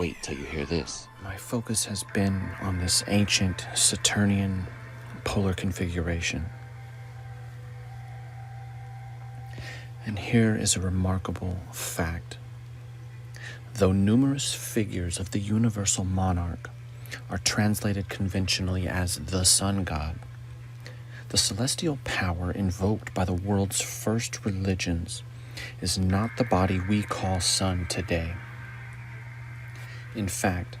wait till you hear this. My focus has been on this ancient Saturnian polar configuration. And here is a remarkable fact. Though numerous figures of the universal monarch are translated conventionally as the sun god, the celestial power invoked by the world's first religions is not the body we call sun today. In fact,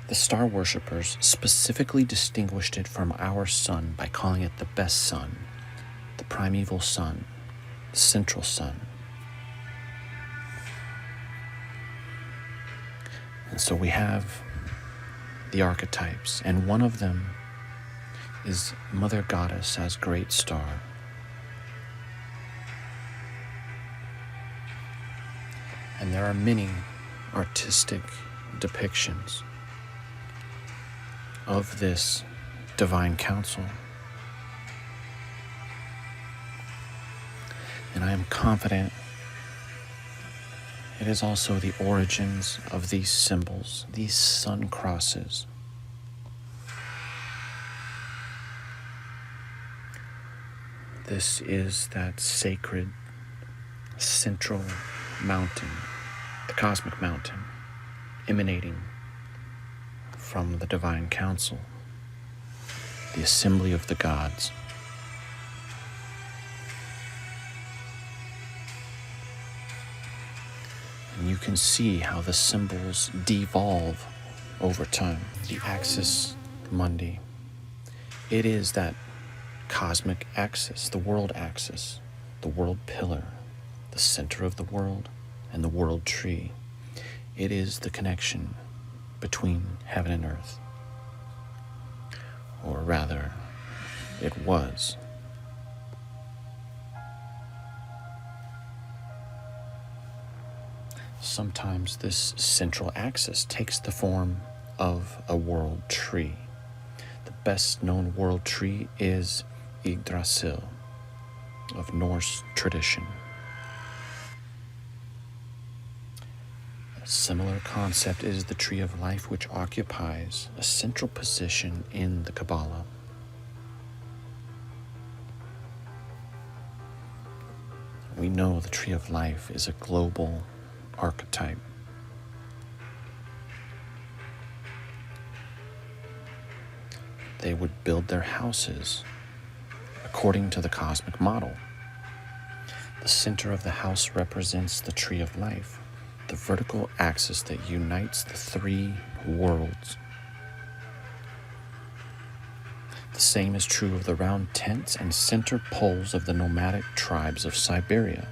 the star worshippers specifically distinguished it from our sun by calling it the best sun, the primeval sun, the central sun. And so we have the archetypes, and one of them is Mother Goddess as Great Star. And there are many artistic depictions of this divine council. And I am confident it is also the origins of these symbols, these sun crosses. This is that sacred central mountain, the cosmic mountain, emanating from the divine council, the assembly of the gods. And you can see how the symbols devolve over time. The axis mundi, it is that cosmic axis, the world axis, the world pillar, the center of the world, and the world tree. It is the connection between heaven and earth. Or rather, it was. Sometimes this central axis takes the form of a world tree. The best known world tree is Yggdrasil of Norse tradition. A similar concept is the tree of life, which occupies a central position in the Kabbalah. We know the tree of life is a global archetype. They would build their houses according to the cosmic model. The center of the house represents the tree of life, the vertical axis that unites the three worlds. The same is true of the round tents and center poles of the nomadic tribes of Siberia.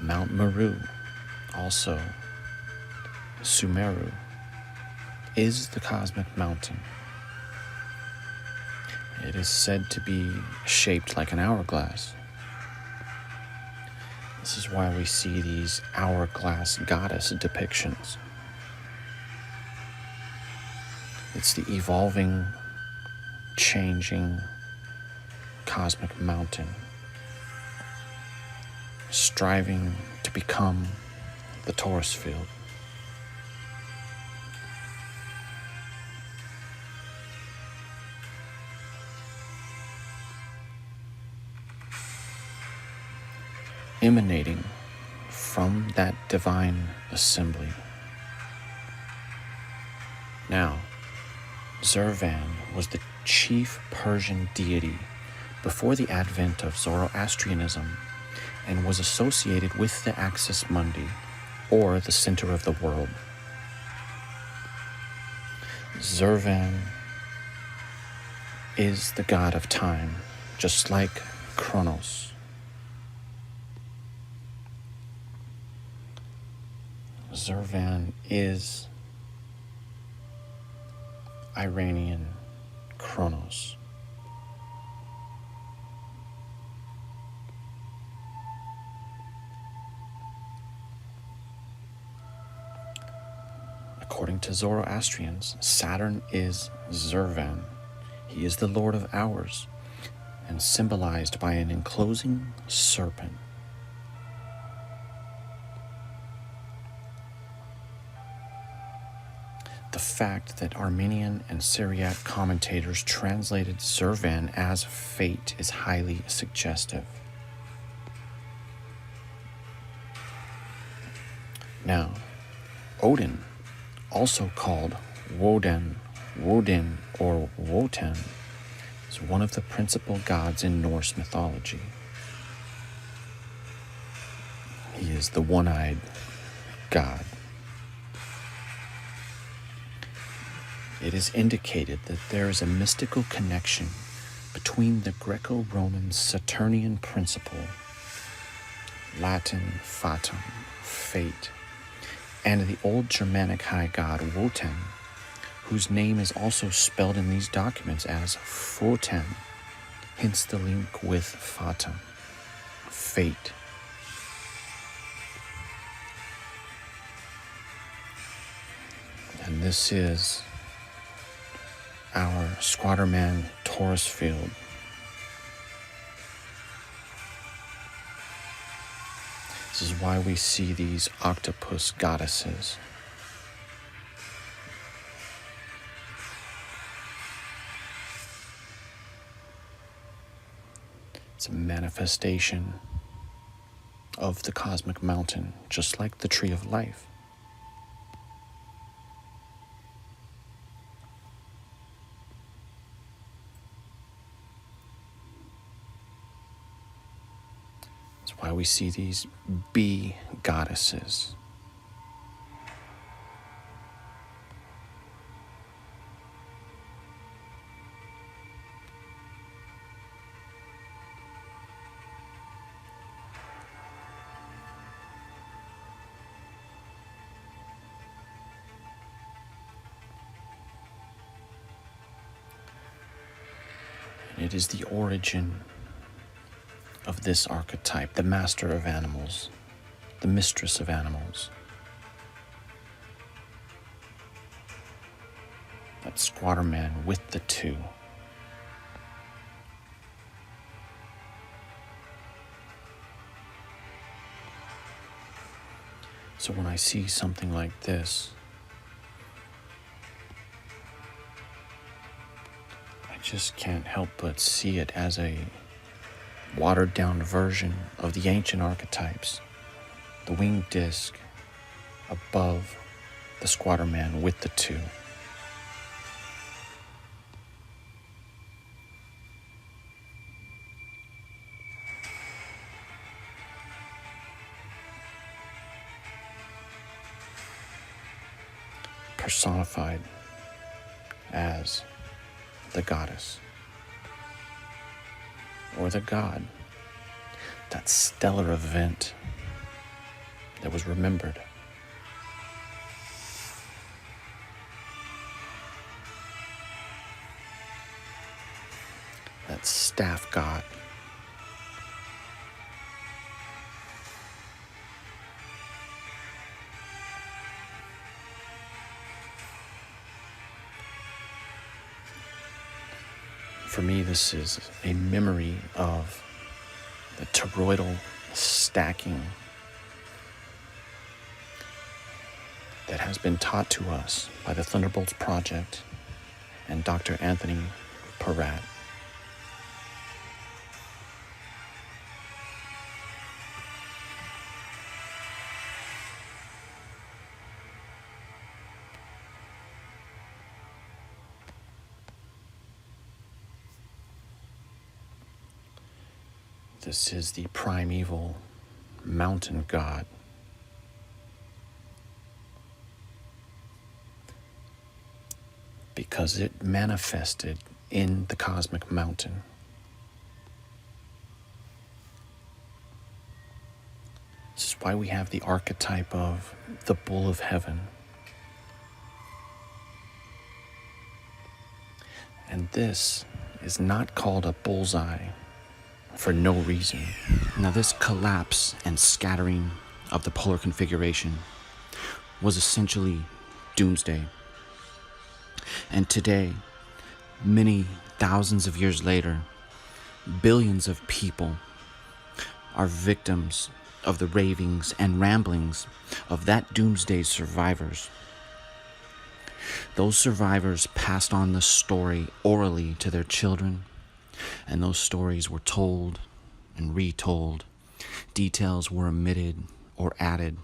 Mount Meru, also Sumeru, is the cosmic mountain. It is said to be shaped like an hourglass. This is why we see these hourglass goddess depictions. It's the evolving, changing cosmic mountain, striving to become the Taurus field. Emanating from that divine assembly. Now, Zurvan was the chief Persian deity before the advent of Zoroastrianism and was associated with the axis mundi, or the center of the world. Zurvan is the god of time, just like Kronos. Zurvan is Iranian Kronos. According to Zoroastrians, Saturn is Zurvan. He is the Lord of Hours and symbolized by an enclosing serpent. the fact that Armenian and Syriac commentators translated Zurvan as fate is highly suggestive. Now, Odin, also called Woden, Wodin, or Wotan, is one of the principal gods in Norse mythology. He is the one-eyed god. It is indicated that there is a mystical connection between the Greco-Roman Saturnian principle, Latin fatum, fate, and the old Germanic high god Wotan, whose name is also spelled in these documents as Foten, hence the link with fatum, fate. And this is our Squatterman Taurus field. This is why we see these octopus goddesses. It's a manifestation of the cosmic mountain, just like the tree of life. That's why we see these bee goddesses. It is the origin of this archetype, the master of animals, the mistress of animals. That squatter man with the two. So when I see something like this, I just can't help but see it as a watered down version of the ancient archetypes. The winged disc above the squatter man with the two. Personified as the goddess or the god, that stellar event that was remembered. That staff god. For me, this is a memory of the toroidal stacking that has been taught to us by the Thunderbolts Project and Dr. Anthony Peratt. This is the primeval mountain god. Because it manifested in the cosmic mountain. This is why we have the archetype of the bull of heaven. And this is not called a bullseye for no reason. Now, this collapse and scattering of the polar configuration was essentially doomsday. And today, many thousands of years later, billions of people are victims of the ravings and ramblings of that doomsday survivors. Those survivors passed on the story orally to their children, and those stories were told and retold. Details were omitted or added,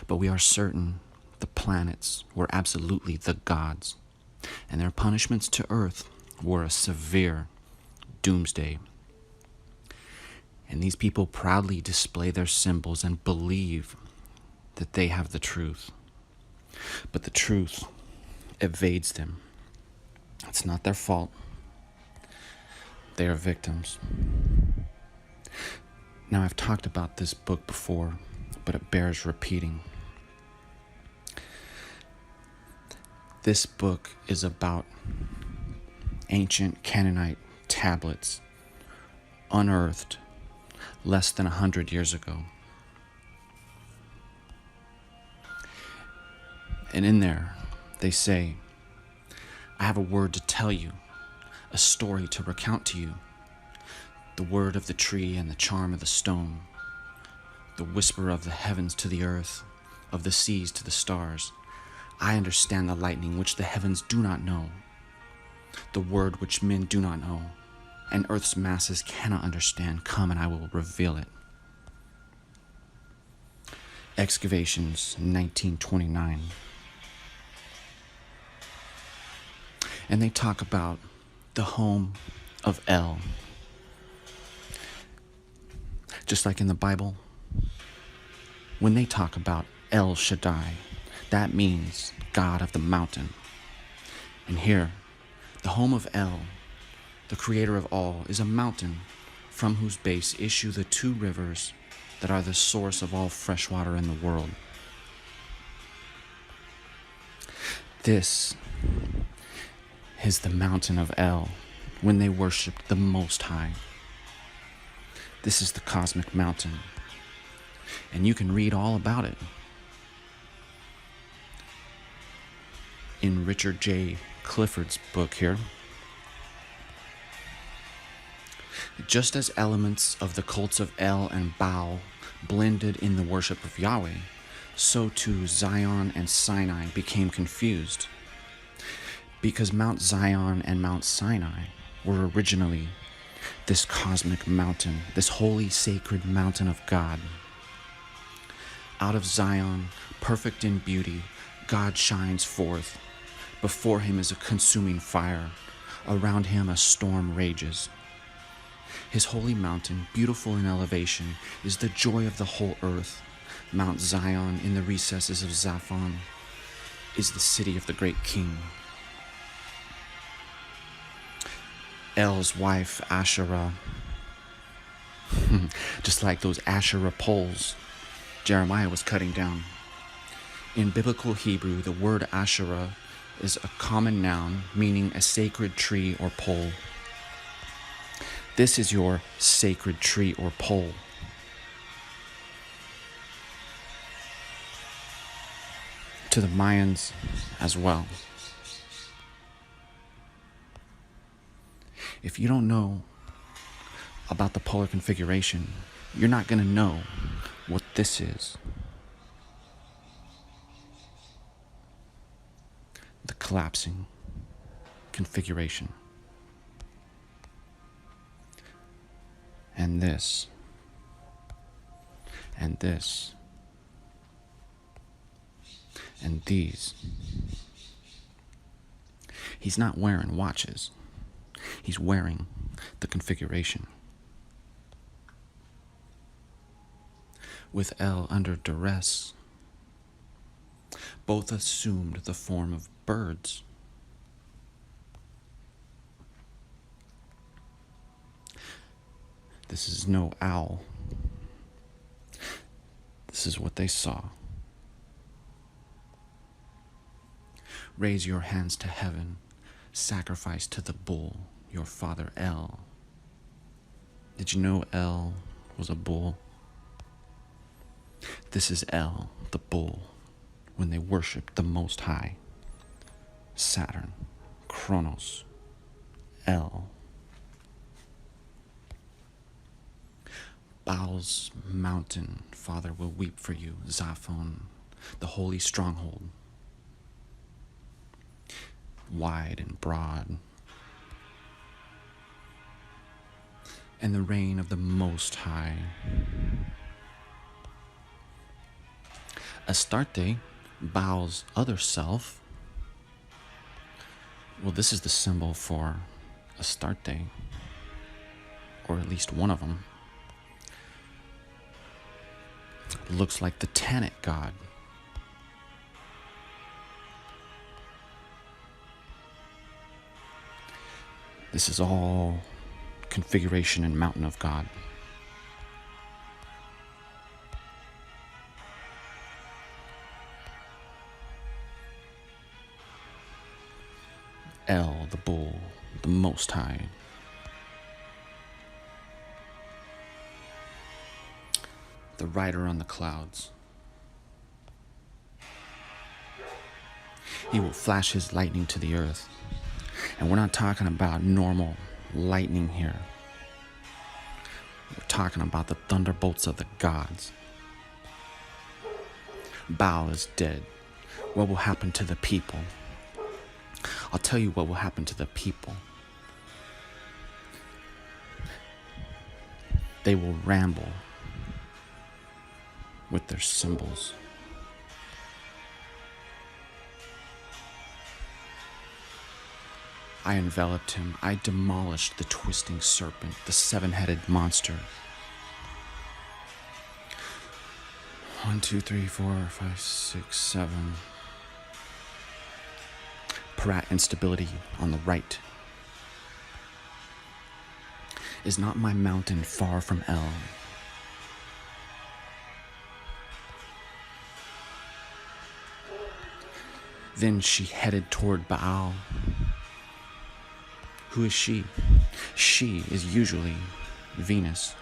but we are certain the planets were absolutely the gods, and their punishments to Earth were a severe doomsday. And these people proudly display their symbols and believe that they have the truth. But the truth evades them. It's not their fault. They are victims. Now, I've talked about this book before, but it bears repeating. This book is about ancient Canaanite tablets unearthed less than 100 years ago. And in there, they say, I have a word to tell you, a story to recount to you, the word of the tree and the charm of the stone, the whisper of the heavens to the earth, of the seas to the stars. I understand the lightning which the heavens do not know, the word which men do not know, and earth's masses cannot understand. Come and I will reveal it. Excavations, 1929. And they talk about the home of El. Just like in the Bible, when they talk about El Shaddai, that means God of the mountain. And here, the home of El, the creator of all, is a mountain from whose base issue the two rivers that are the source of all fresh water in the world. This is the mountain of El, when they worshipped the Most High. This is the cosmic mountain, and you can read all about it in Richard J. Clifford's book here. Just as elements of the cults of El and Baal blended in the worship of Yahweh, so too Zion and Sinai became confused, because Mount Zion and Mount Sinai were originally this cosmic mountain, this holy sacred mountain of God. Out of Zion, perfect in beauty, God shines forth. Before him is a consuming fire. Around him a storm rages. His holy mountain, beautiful in elevation, is the joy of the whole earth. Mount Zion, in the recesses of Zaphon, is the city of the great king. El's wife, Asherah, just like those Asherah poles Jeremiah was cutting down. In biblical Hebrew, the word Asherah is a common noun meaning a sacred tree or pole. This is your sacred tree or pole. To the Mayans as well. If you don't know about the polar configuration, you're not going to know what this is. The collapsing configuration. And this. And this. And these. He's not wearing watches. He's wearing the configuration. With El under duress, both assumed the form of birds. This is no owl. This is what they saw. Raise your hands to heaven, sacrifice to the bull, your father El. Did you know El was a bull? This is El, the bull, when they worshipped the Most High, Saturn, Kronos, El. Baal's mountain, Father, will weep for you, Zaphon, the holy stronghold. wide and broad, and the reign of the Most High. Astarte, Baal's other self, well, this is the symbol for Astarte, or at least one of them. Looks like the Tanit god. This is all configuration and mountain of God. El, the bull, the Most High. The rider on the clouds. He will flash his lightning to the earth. And we're not talking about normal lightning here. We're talking about the thunderbolts of the gods. Baal is dead. What will happen to the people? I'll tell you what will happen to the people. They will ramble with their symbols. I enveloped him. I demolished the twisting serpent, the seven-headed monster. 1, 2, 3, 4, 5, 6, 7. Parat instability on the right. Is not my mountain far from El? Then she headed toward Baal. Who is she? She is usually Venus.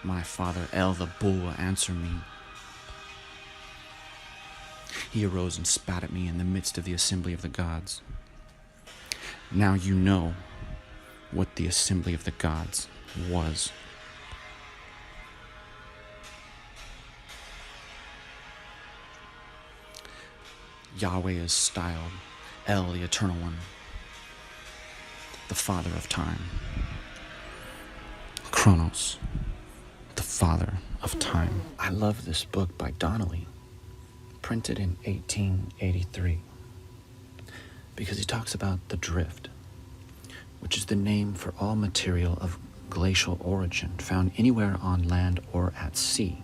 My father El the bull will answer me. He arose and spat at me in the midst of the assembly of the gods. Now you know what the assembly of the gods was. Yahweh is styled El, the Eternal One, the Father of Time. Kronos, the Father of Time. I love this book by Donnelly, printed in 1883, because he talks about the drift, which is the name for all material of glacial origin found anywhere on land or at sea.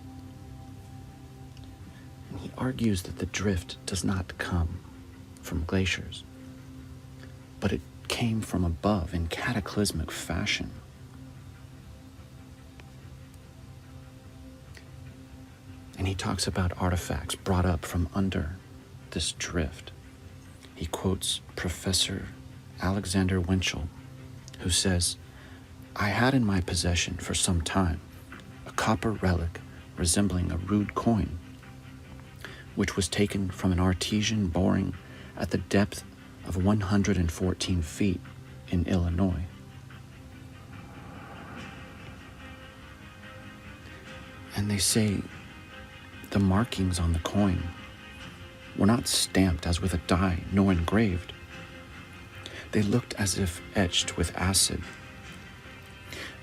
And he argues that the drift does not come from glaciers, but it came from above in cataclysmic fashion. And he talks about artifacts brought up from under this drift. He quotes Professor Alexander Winchell, who says, "I had in my possession for some time a copper relic resembling a rude coin, which was taken from an artesian boring at the depth of 114 feet in Illinois. And they say the markings on the coin were not stamped as with a die, nor engraved. They looked as if etched with acid,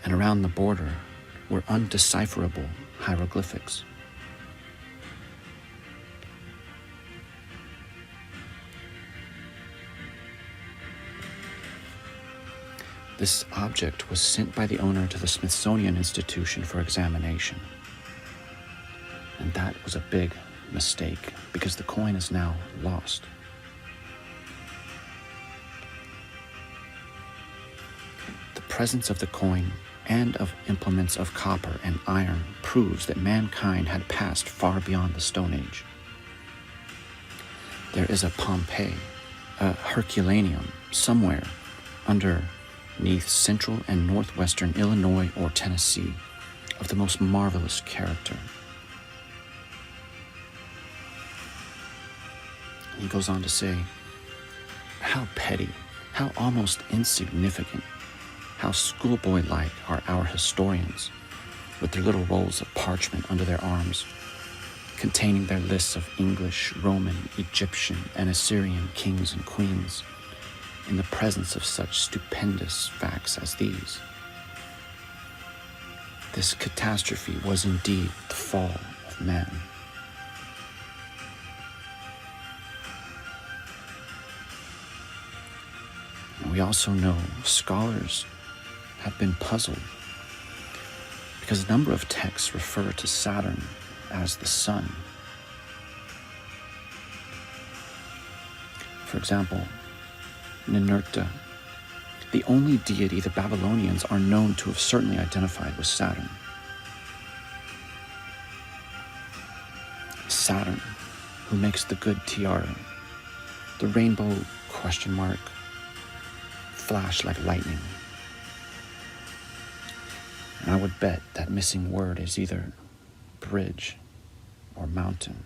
and around the border were undecipherable hieroglyphics. This object was sent by the owner to the Smithsonian Institution for examination. And that was a big mistake, because the coin is now lost. The presence of the coin and of implements of copper and iron proves that mankind had passed far beyond the Stone Age. There is a Pompeii, a Herculaneum, somewhere underneath central and northwestern Illinois or Tennessee, of the most marvelous character." He goes on to say, how petty, how almost insignificant, how schoolboy-like are our historians with their little rolls of parchment under their arms, containing their lists of English, Roman, Egyptian, and Assyrian kings and queens, in the presence of such stupendous facts as these. This catastrophe was indeed the fall of man. And we also know scholars have been puzzled because a number of texts refer to Saturn as the sun. For example, Ninurta, the only deity the Babylonians are known to have certainly identified with Saturn. Saturn, who makes the good tiara, the rainbow ? Flash like lightning. And I would bet that missing word is either bridge or mountain.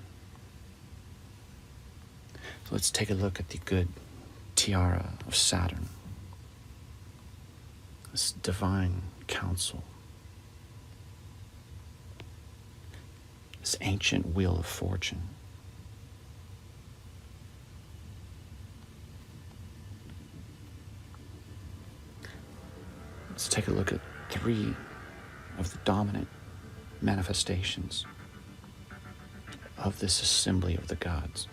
So let's take a look at the good tiara of Saturn, this divine council, this ancient wheel of fortune. Let's take a look at 3 of the dominant manifestations of this assembly of the gods.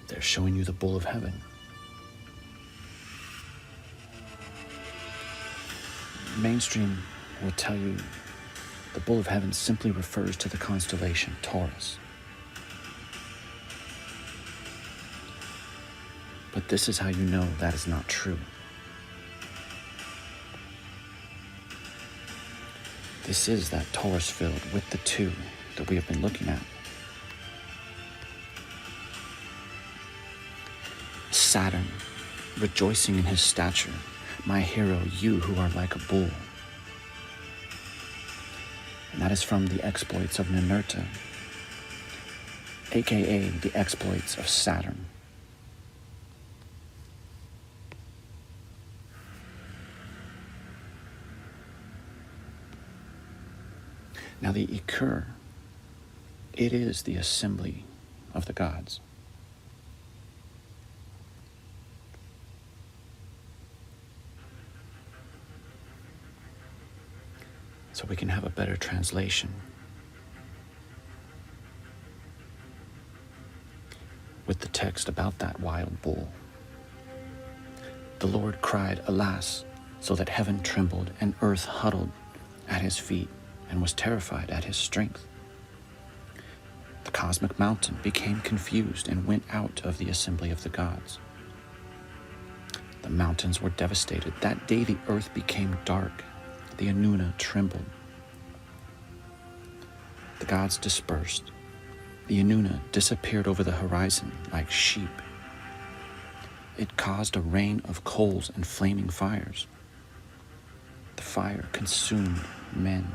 They're showing you the bull of heaven. Mainstream will tell you the bull of heaven simply refers to the constellation Taurus. But this is how you know that is not true. This is that Taurus field with the 2 that we have been looking at. Saturn, rejoicing in his stature, my hero, you who are like a bull. And that is from the exploits of Ninurta, aka the exploits of Saturn. Now the Ikur, it is the assembly of the gods. So we can have a better translation. With the text about that wild bull. The Lord cried, alas, so that heaven trembled and earth huddled at his feet and was terrified at his strength. The cosmic mountain became confused and went out of the assembly of the gods. The mountains were devastated. That day the earth became dark. The Anuna trembled. The gods dispersed. The Anuna disappeared over the horizon like sheep. It caused a rain of coals and flaming fires. The fire consumed men.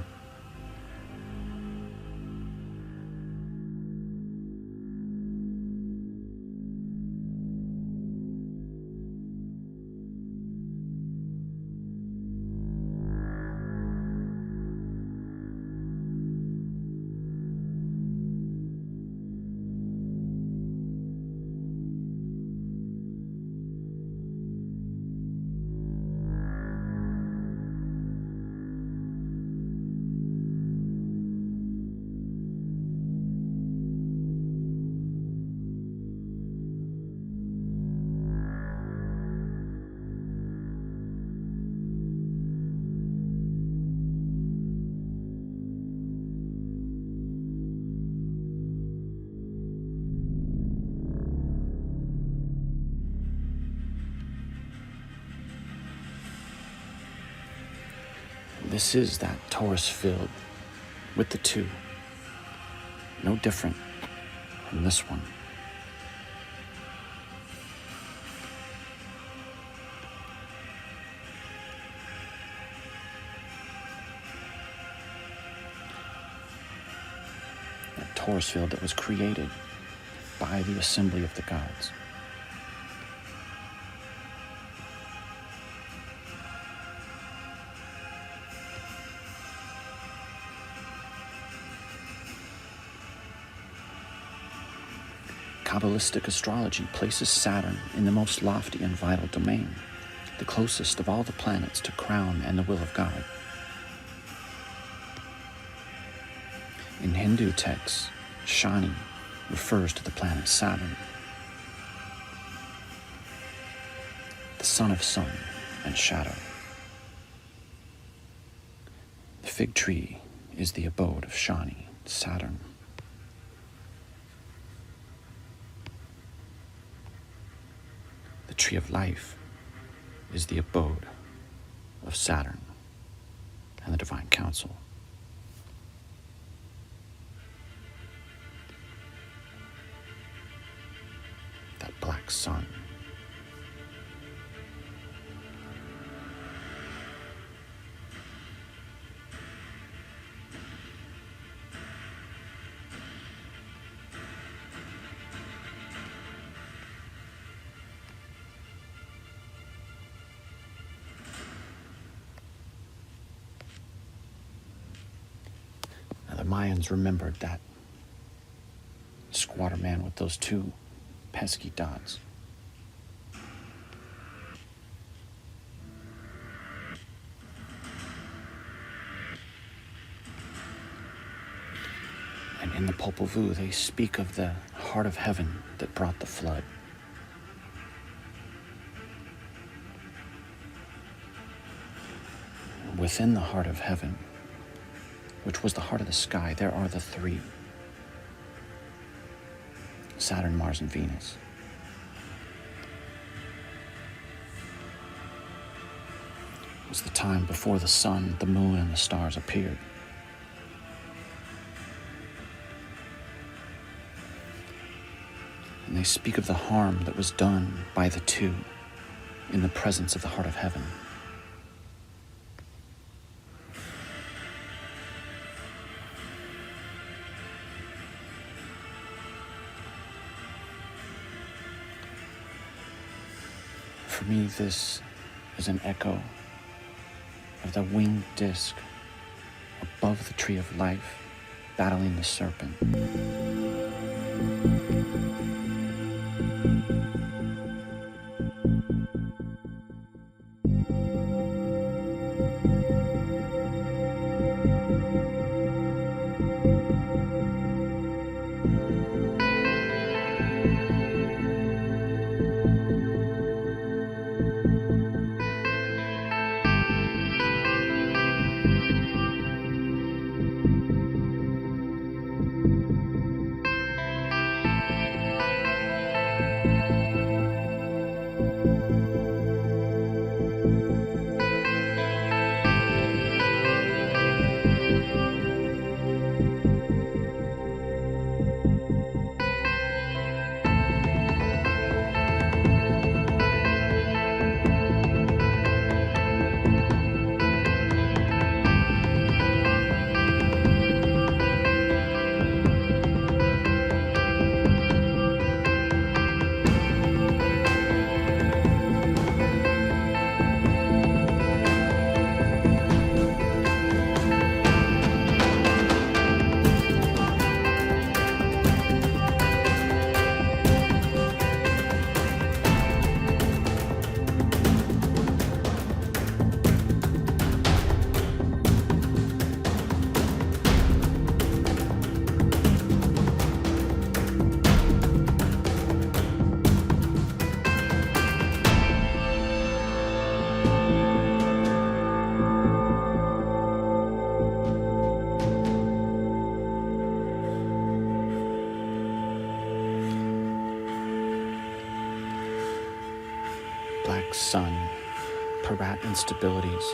This is that torus field with the two, no different from this one. That torus field that was created by the assembly of the gods. Kabbalistic astrology places Saturn in the most lofty and vital domain, the closest of all the planets to Crown and the will of God. In Hindu texts, Shani refers to the planet Saturn, the son of sun and shadow. The fig tree is the abode of Shani, Saturn. The tree of life is the abode of Saturn and the divine council. That black sun. Now the Mayans remembered that squatter man with those two pesky dots. And in the Popol Vuh, they speak of the heart of heaven that brought the flood. Within the heart of heaven, which was the heart of the sky, there are the three: Saturn, Mars, and Venus. It was the time before the sun, the moon, and the stars appeared. And they speak of the harm that was done by the two in the presence of the heart of heaven. For me, this is an echo of the winged disc above the tree of life, battling the serpent. Black sun, Parat instabilities,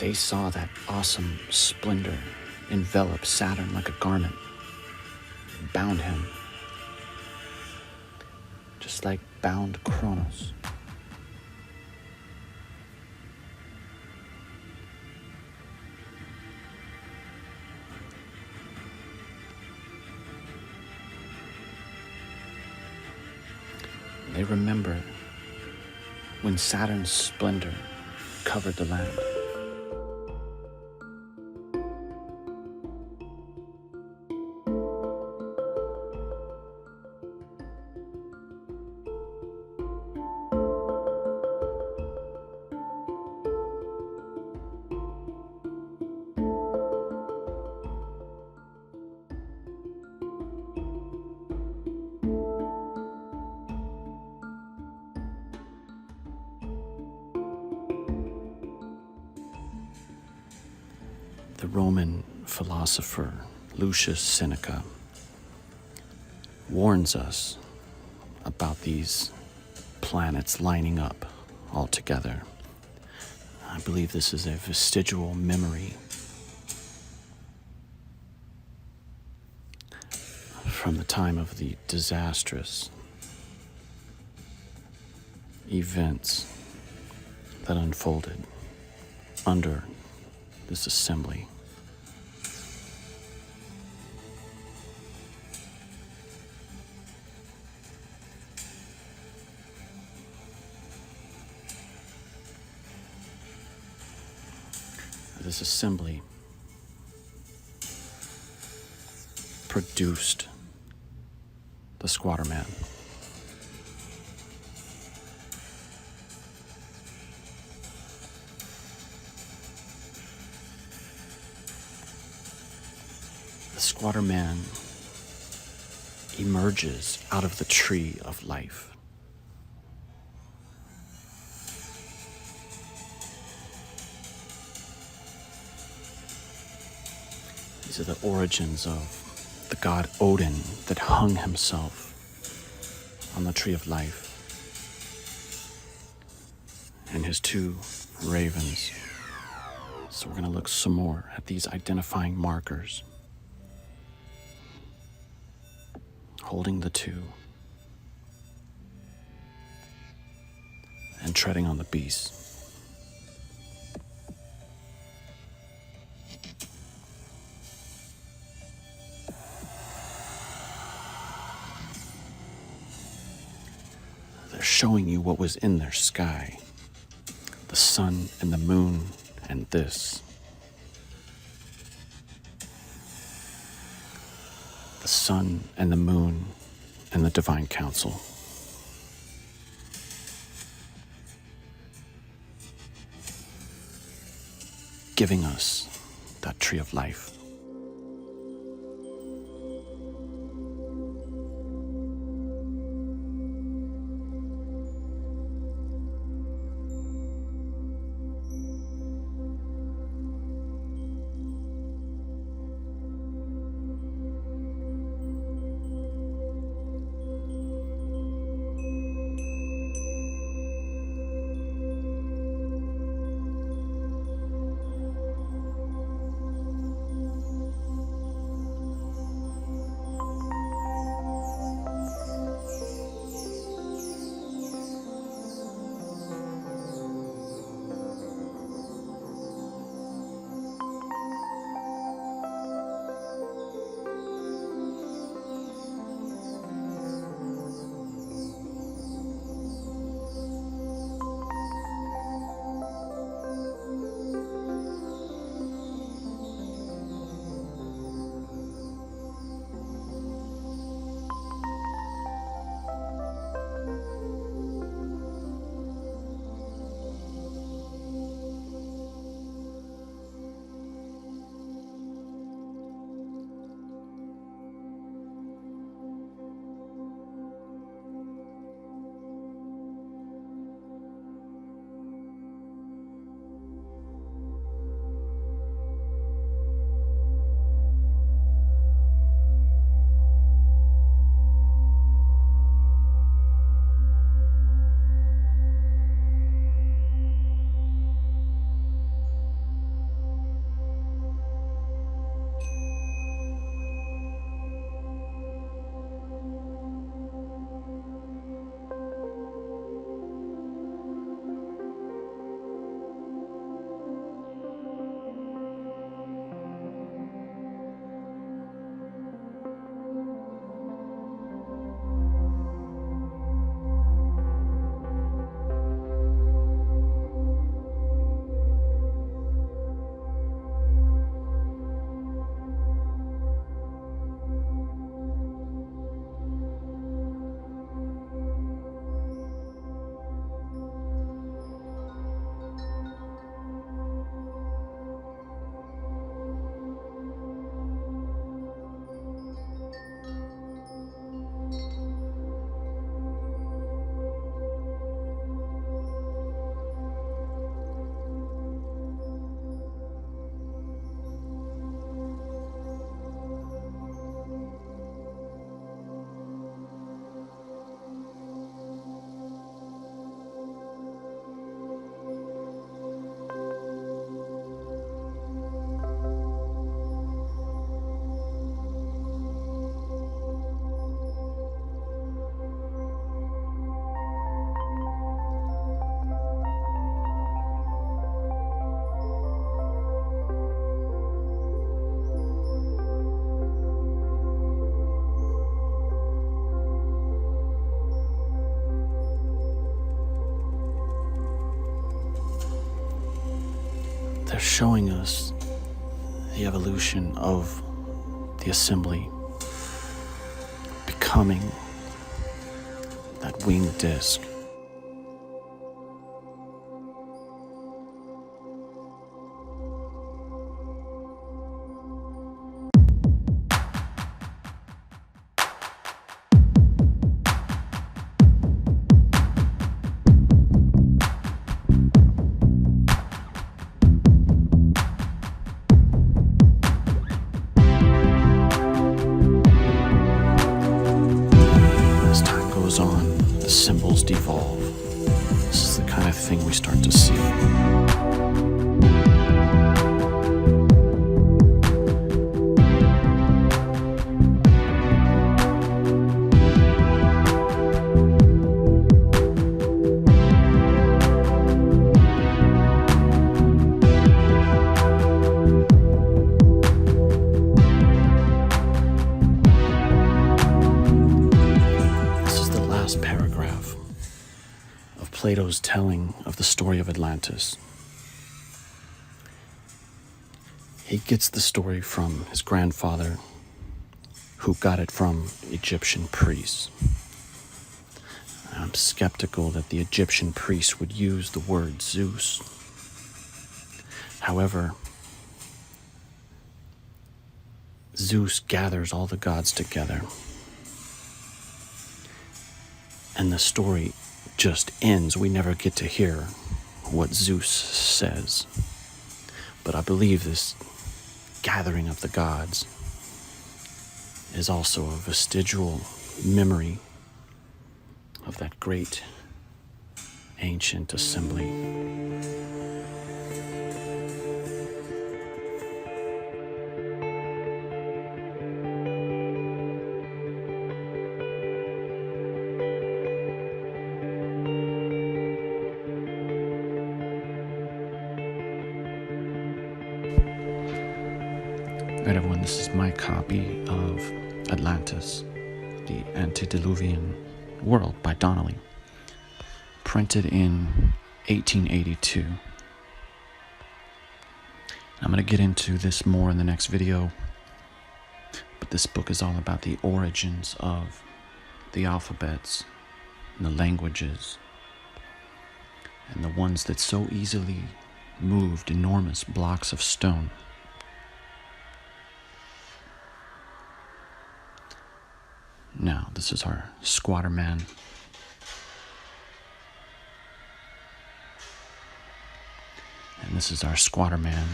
They saw that awesome splendor envelop Saturn like a garment, bound him, just like bound Kronos. They remember when Saturn's splendor covered the land. The Roman philosopher Lucius Seneca warns us about these planets lining up all together. I believe this is a vestigial memory from the time of the disastrous events that unfolded under this assembly. This assembly produced the Squatter Man. The Squatter Man emerges out of the tree of life. These are the origins of the god Odin that hung himself on the tree of life, and his two ravens. So we're going to look some more at these identifying markers, holding the two and treading on the beast. They're showing you what was in their sky, the sun and the moon and this. The sun and the moon and the divine council. Giving us that tree of life. They're showing us the evolution of the assembly becoming that winged disc. On, the symbols devolve. This is the kind of thing we start to see. Paragraph of Plato's telling of the story of Atlantis. He gets the story from his grandfather, who got it from Egyptian priests. I'm skeptical that the Egyptian priests would use the word Zeus. However, Zeus gathers all the gods together. And the story just ends. We never get to hear what Zeus says. But I believe this gathering of the gods is also a vestigial memory of that great ancient assembly. Alright everyone, this is my copy of Atlantis, the Antediluvian World by Donnelly, printed in 1882. I'm going to get into this more in the next video, but this book is all about the origins of the alphabets and the languages, and the ones that so easily moved enormous blocks of stone. Now, this is our squatter man. And this is our squatter man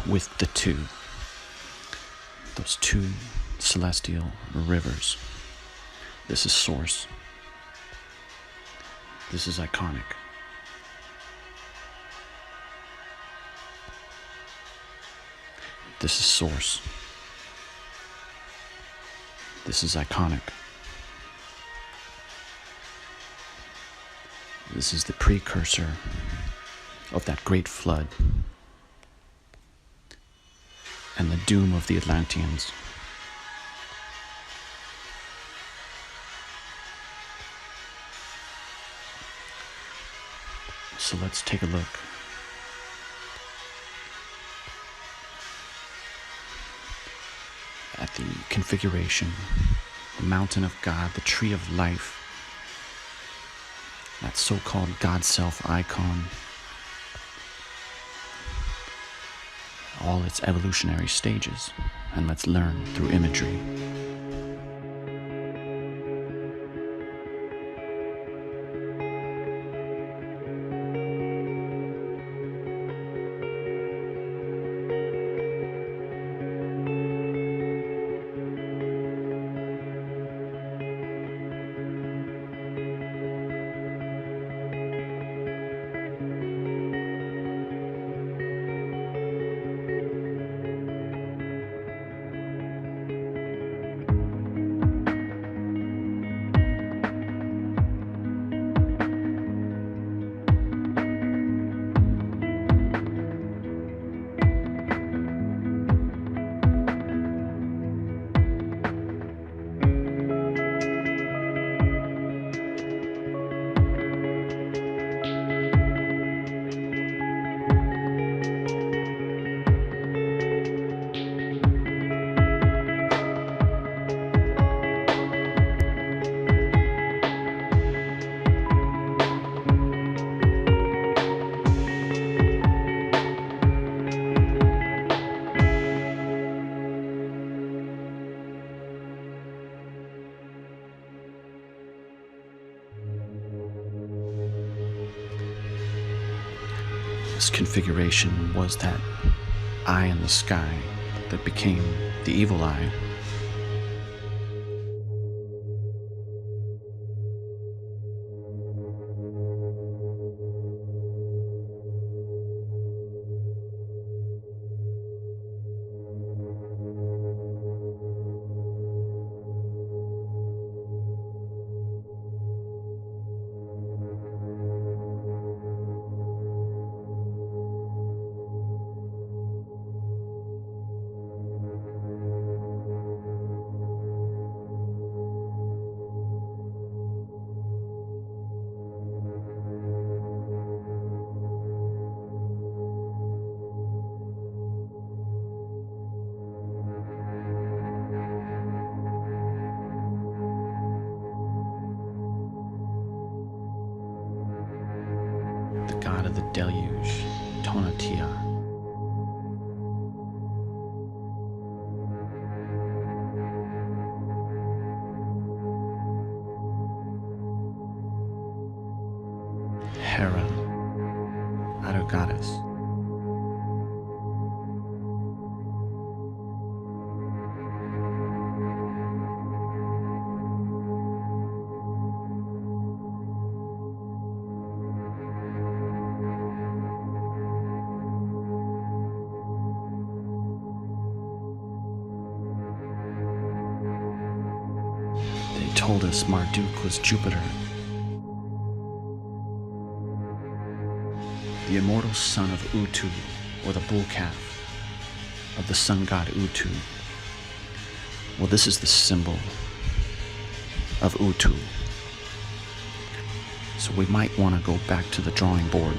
with those two celestial rivers. This is source. This is iconic. This is source. This is iconic. This is the precursor of that great flood and the doom of the Atlanteans. So let's take a look. At the configuration, the mountain of God, the tree of life, that so-called God Self icon, all its evolutionary stages, and let's learn through imagery. This configuration was that eye in the sky that became the evil eye. The god of the deluge, Tonatiuh. Hera, other goddess. They told us Marduk was Jupiter, the immortal son of Utu, or the bull calf of the sun god Utu. Well, this is the symbol of Utu. So we might want to go back to the drawing board.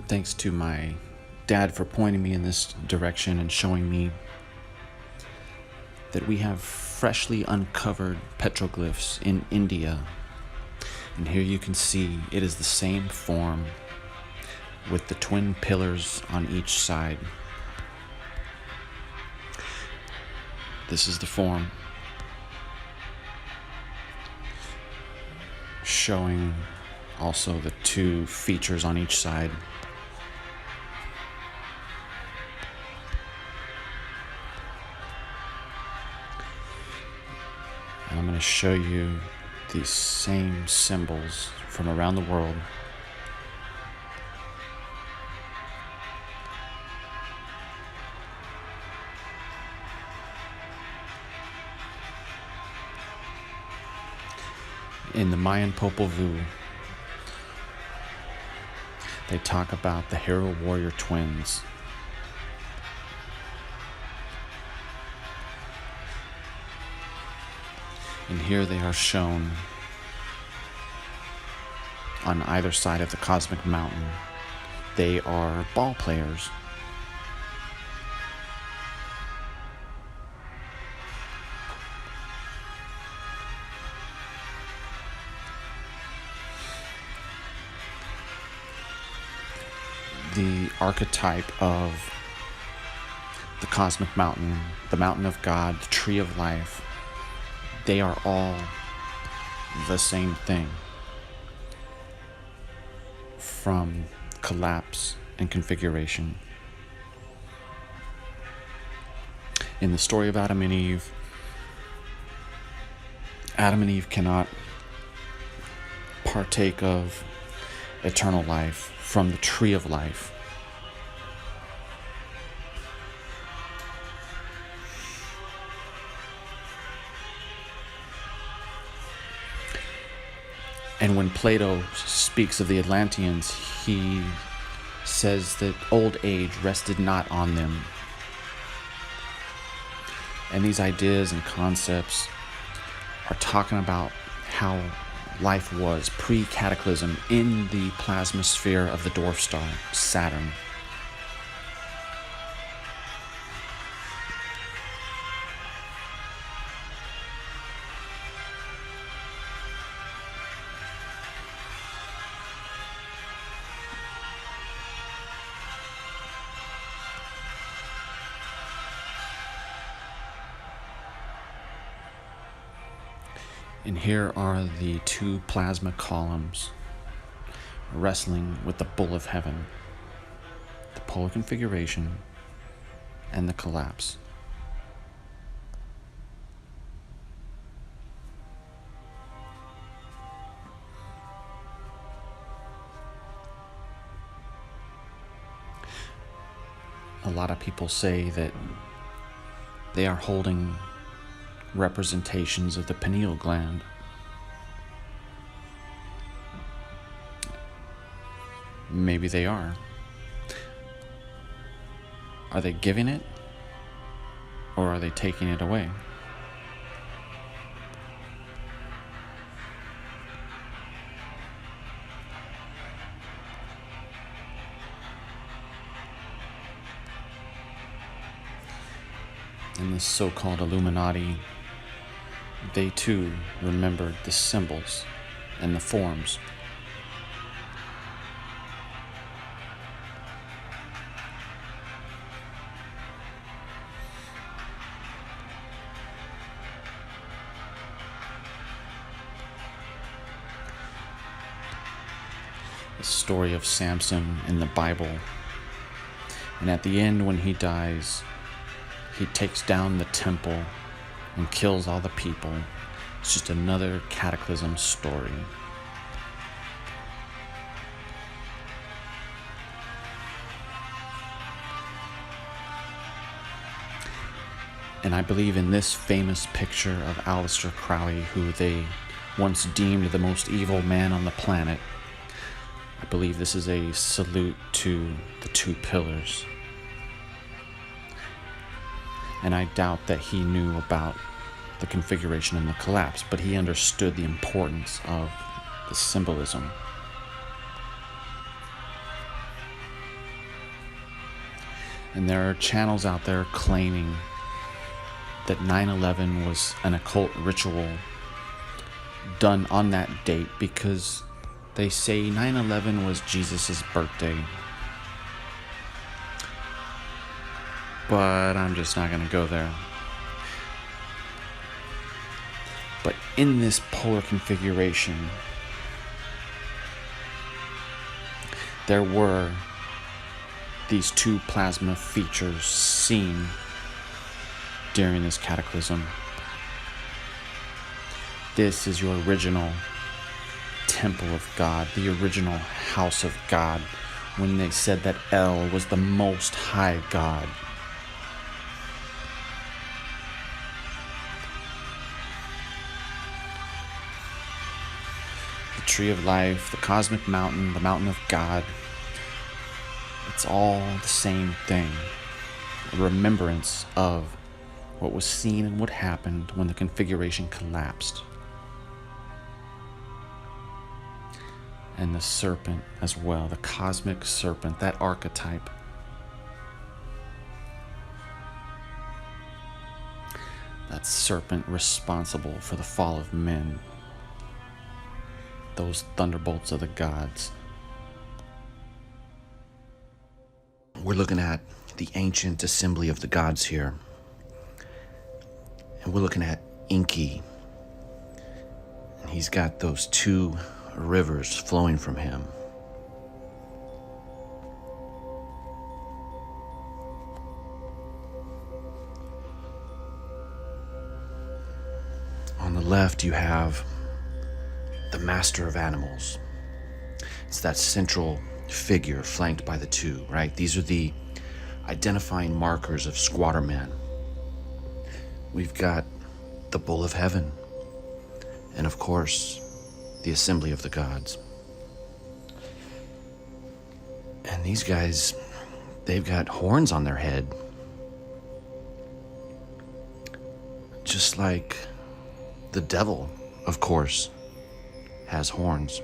Thanks to my dad for pointing me in this direction and showing me that we have freshly uncovered petroglyphs in India. And here you can see it is the same form with the twin pillars on each side. This is the form showing also the two features on each side. And I'm going to show you these same symbols from around the world. In the Mayan Popol Vuh, they talk about the hero warrior twins. And here they are shown on either side of the cosmic mountain. They are ball players. The archetype of the cosmic mountain, the mountain of God, the tree of life, they are all the same thing, from collapse and configuration. In the story of Adam and Eve cannot partake of eternal life from the tree of life. And when Plato speaks of the Atlanteans, he says that old age rested not on them. And these ideas and concepts are talking about how life was pre-cataclysm in the plasma sphere of the dwarf star, Saturn. And here are the two plasma columns wrestling with the bull of heaven, the polar configuration and the collapse. A lot of people say that they are holding representations of the pineal gland. Maybe they are. Are they giving it, or are they taking it away? And the so-called Illuminati, they too remembered the symbols and the forms. The story of Samson in the Bible. And at the end, when he dies, he takes down the temple and kills all the people. It's just another cataclysm story. And I believe in this famous picture of Aleister Crowley, who they once deemed the most evil man on the planet. I believe this is a salute to the two pillars. And I doubt that he knew about the configuration and the collapse, but he understood the importance of the symbolism. And there are channels out there claiming that 9/11 was an occult ritual done on that date because they say 9/11 was Jesus' birthday. But I'm just not going to go there. But in this polar configuration, there were these two plasma features seen during this cataclysm. This is your original temple of God, the original house of God, when they said that El was the most high God. The tree of life, the cosmic mountain, the mountain of God, it's all the same thing. A remembrance of what was seen and what happened when the configuration collapsed. And the serpent as well, the cosmic serpent, that archetype. That serpent responsible for the fall of men. Those thunderbolts of the gods. We're looking at the ancient assembly of the gods here. And we're looking at Enki. And he's got those two rivers flowing from him. On the left, you have the master of animals. It's that central figure flanked by the two, right? These are the identifying markers of Squatter Man. We've got the bull of heaven. And of course, the Assembly of the Gods. And these guys, they've got horns on their head. Just like the devil, of course, has horns.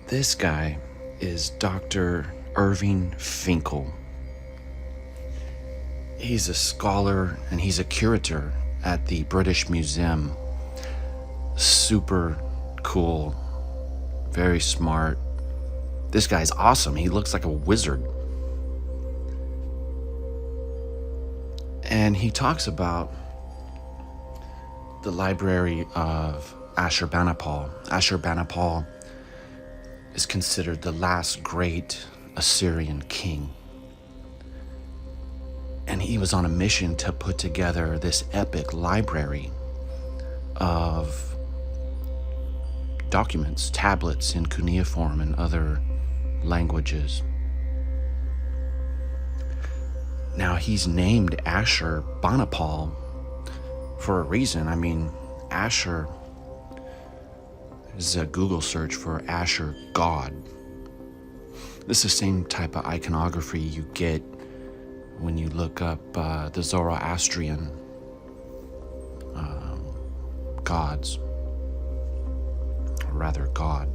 This guy is Dr. Irving Finkel. He's a scholar and he's a curator at the British Museum. Super cool, very smart. This guy's awesome. He looks like a wizard. And he talks about the library of Ashurbanipal. Ashurbanipal is considered the last great Assyrian king. And he was on a mission to put together this epic library of documents, tablets in cuneiform and other languages. Now, he's named Ashurbanipal for a reason. I mean, Ashur is a Google search for Ashur God. This is the same type of iconography you get when you look up the Zoroastrian gods, or rather God.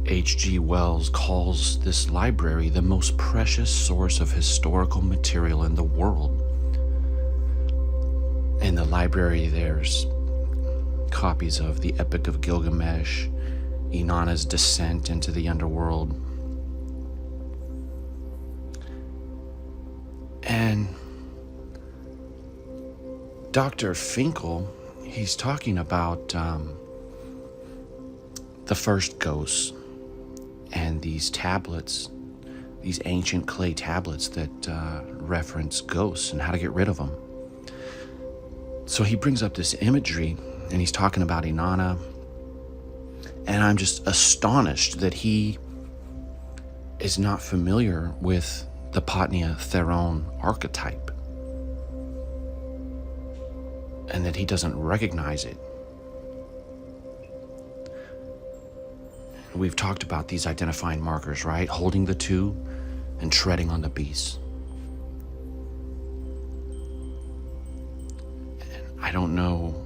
H.G. Wells calls this library the most precious source of historical material in the world. In the library, there's copies of the Epic of Gilgamesh, Inanna's descent into the underworld, and Dr. Finkel, he's talking about the first ghosts and these tablets, these ancient clay tablets that reference ghosts and how to get rid of them. So he brings up this imagery and he's talking about Inanna, and I'm just astonished that he is not familiar with the Patnia Theron archetype and that he doesn't recognize it. We've talked about these identifying markers, right? Holding the two and treading on the beast. And I don't know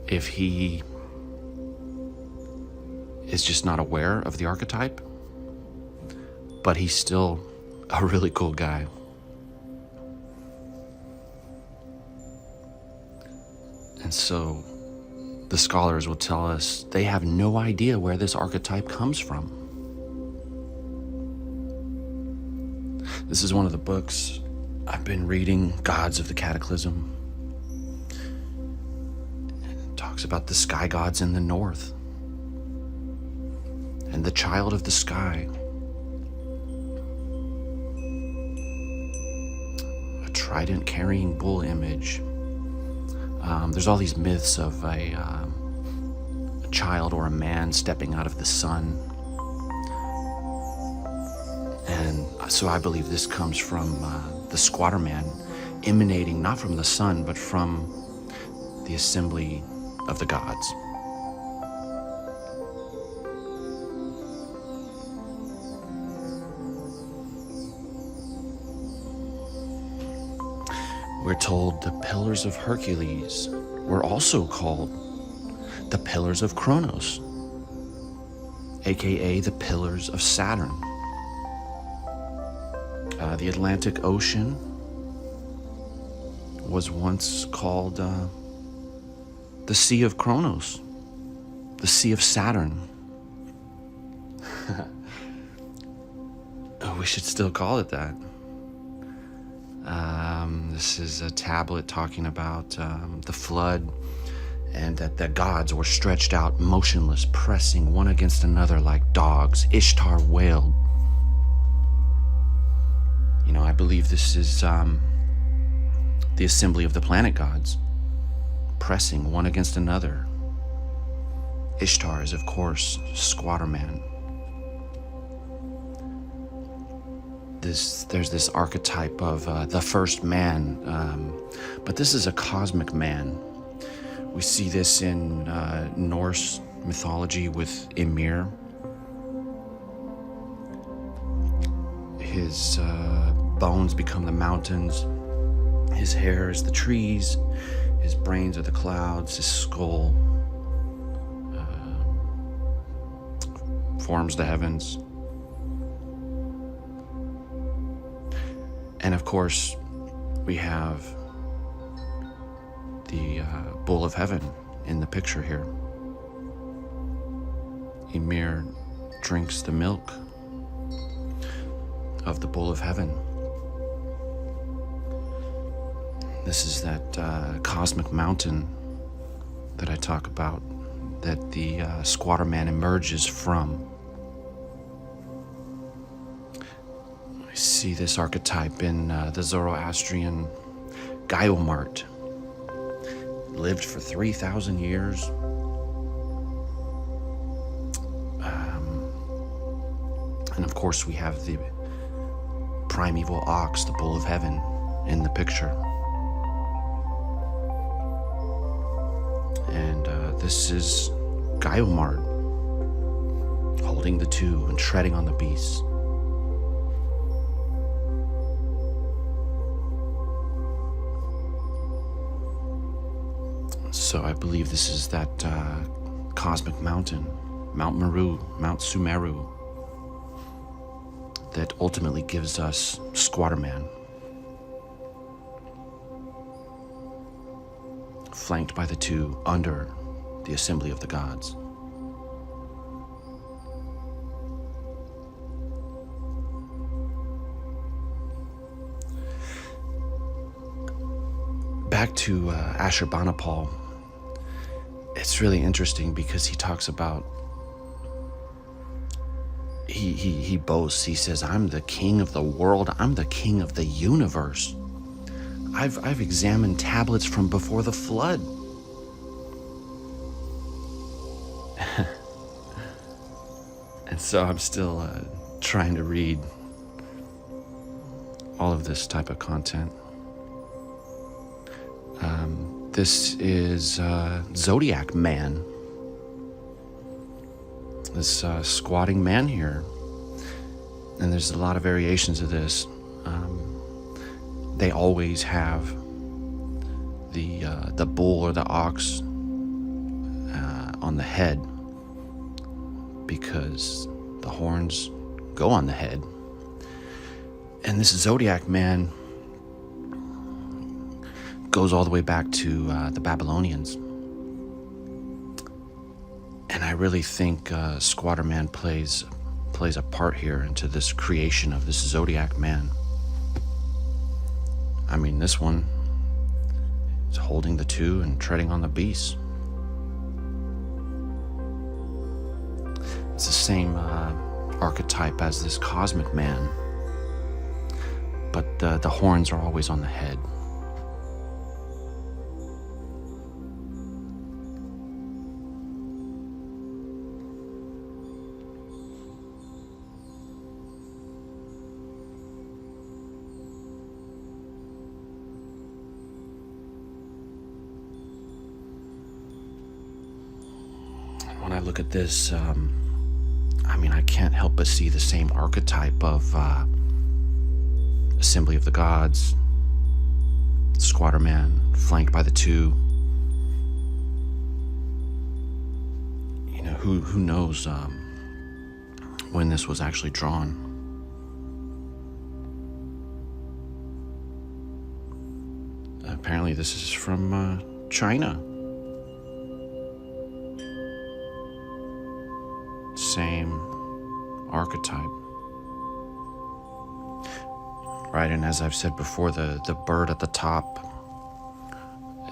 if he is just not aware of the archetype, but he's still a really cool guy. And so the scholars will tell us they have no idea where this archetype comes from. This is one of the books I've been reading, Gods of the Cataclysm. It talks about the sky gods in the north and the child of the sky. A trident carrying bull image. There's all these myths of a child or a man stepping out of the sun. And so I believe this comes from the squatter man, emanating not from the sun, but from the assembly of the gods. We're told the Pillars of Hercules were also called the Pillars of Kronos, aka the Pillars of Saturn. The Atlantic Ocean was once called the Sea of Kronos, the Sea of Saturn. We should still call it that. This is a tablet talking about the flood, and that the gods were stretched out motionless, pressing one against another like dogs. Ishtar wailed. You know, I believe this is the assembly of the planet gods, pressing one against another. Ishtar is, of course, squatter man. there's this archetype of the first man, but this is a cosmic man. We see this in Norse mythology with Ymir. His bones become the mountains, his hair is the trees, his brains are the clouds, his skull forms the heavens. And of course, we have the bull of heaven in the picture here. Ymir drinks the milk of the bull of heaven. This is that cosmic mountain that I talk about, that the squatter man emerges from. I see this archetype in the Zoroastrian Gaiomart. Lived for 3,000 years. And of course we have the primeval ox, the bull of heaven, in the picture. And this is Gaiomart holding the two and treading on the beast. So I believe this is that cosmic mountain, Mount Meru, Mount Sumeru, that ultimately gives us Squatter Man, flanked by the two under the assembly of the gods. Back to Ashurbanipal. It's really interesting because he talks about, he boasts, he says, I'm the king of the world, I'm the king of the universe. I've examined tablets from before the flood. And so I'm still trying to read all of this type of content. This is Zodiac Man. This squatting man here. And there's a lot of variations of this. They always have the bull or the ox on the head, because the horns go on the head. And this Zodiac Man goes all the way back to the Babylonians. And I really think Squatter Man plays a part here into this creation of this Zodiac Man. I mean, this one is holding the two and treading on the beast. It's the same archetype as this cosmic man, but the horns are always on the head. When I look at this, I mean, I can't help but see the same archetype of assembly of the gods, Squatter Man, flanked by the two. You know, who knows when this was actually drawn. Apparently this is from China. Same archetype. Right, and as I've said before, the bird at the top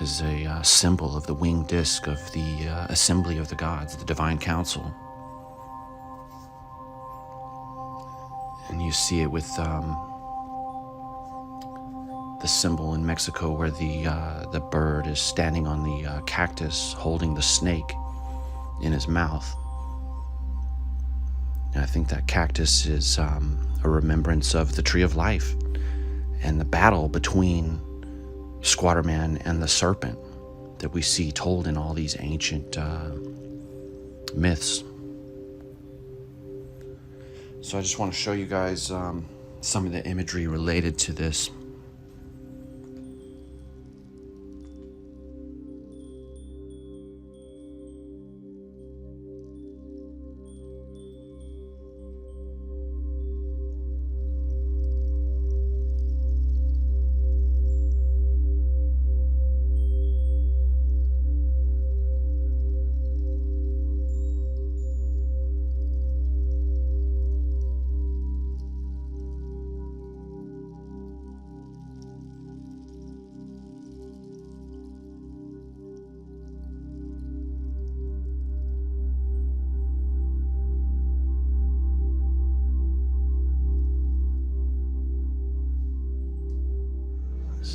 is a symbol of the winged disc of the assembly of the gods, the divine council. And you see it with the symbol in Mexico where the bird is standing on the cactus holding the snake in his mouth. And I think that cactus is a a remembrance of the Tree of Life and the battle between Squatterman and the serpent that we see told in all these ancient myths. So I just want to show you guys some of the imagery related to this.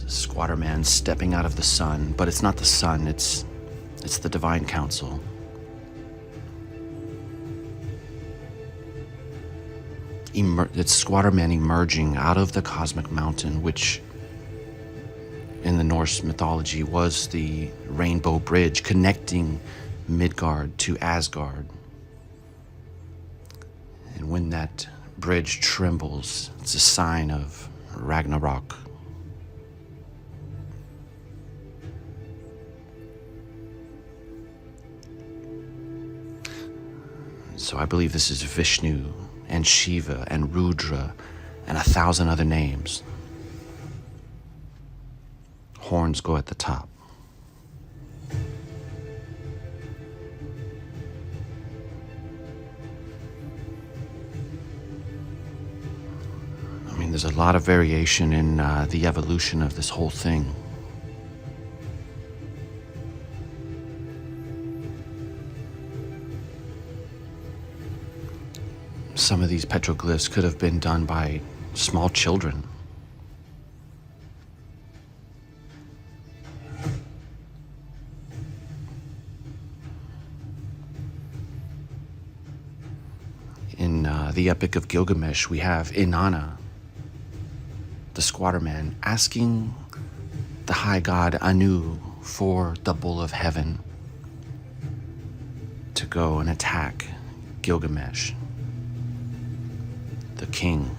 Squatterman stepping out of the sun, but it's not the sun, it's the Divine Council. It's Squatterman emerging out of the cosmic mountain, which in the Norse mythology was the rainbow bridge connecting Midgard to Asgard. And when that bridge trembles, it's a sign of Ragnarok. So I believe this is Vishnu and Shiva and Rudra and 1,000 other names. Horns go at the top. I mean, there's a lot of variation in the evolution of this whole thing. Some of these petroglyphs could have been done by small children. In the Epic of Gilgamesh, we have Inanna, the Squatterman, asking the high god Anu for the Bull of Heaven to go and attack Gilgamesh, the king.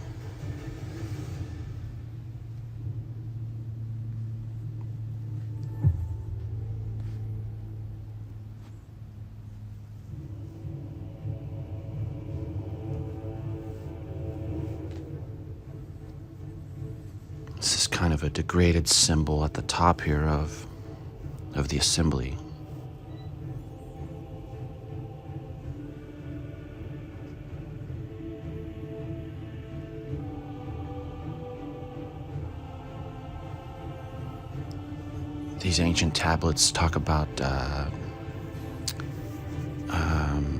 This is kind of a degraded symbol at the top here of the assembly. These ancient tablets talk about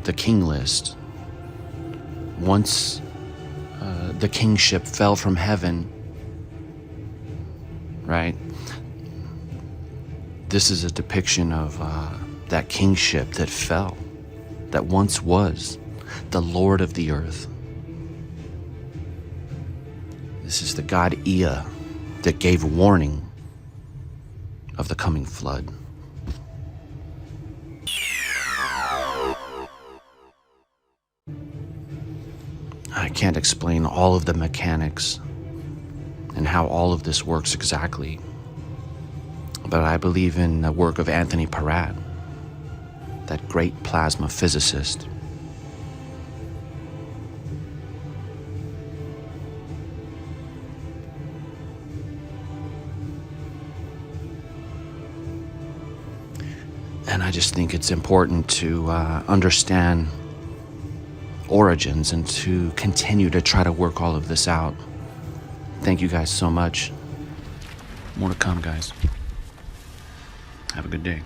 the king list. Once the kingship fell from heaven, right? This is a depiction of that kingship that fell, that once was the Lord of the earth. This is the god Ea that gave warning of the coming flood. I can't explain all of the mechanics and how all of this works exactly, but I believe in the work of Anthony Peratt, that great plasma physicist. And I just think it's important to understand origins and to continue to try to work all of this out. Thank you guys so much. More to come, guys. Have a good day.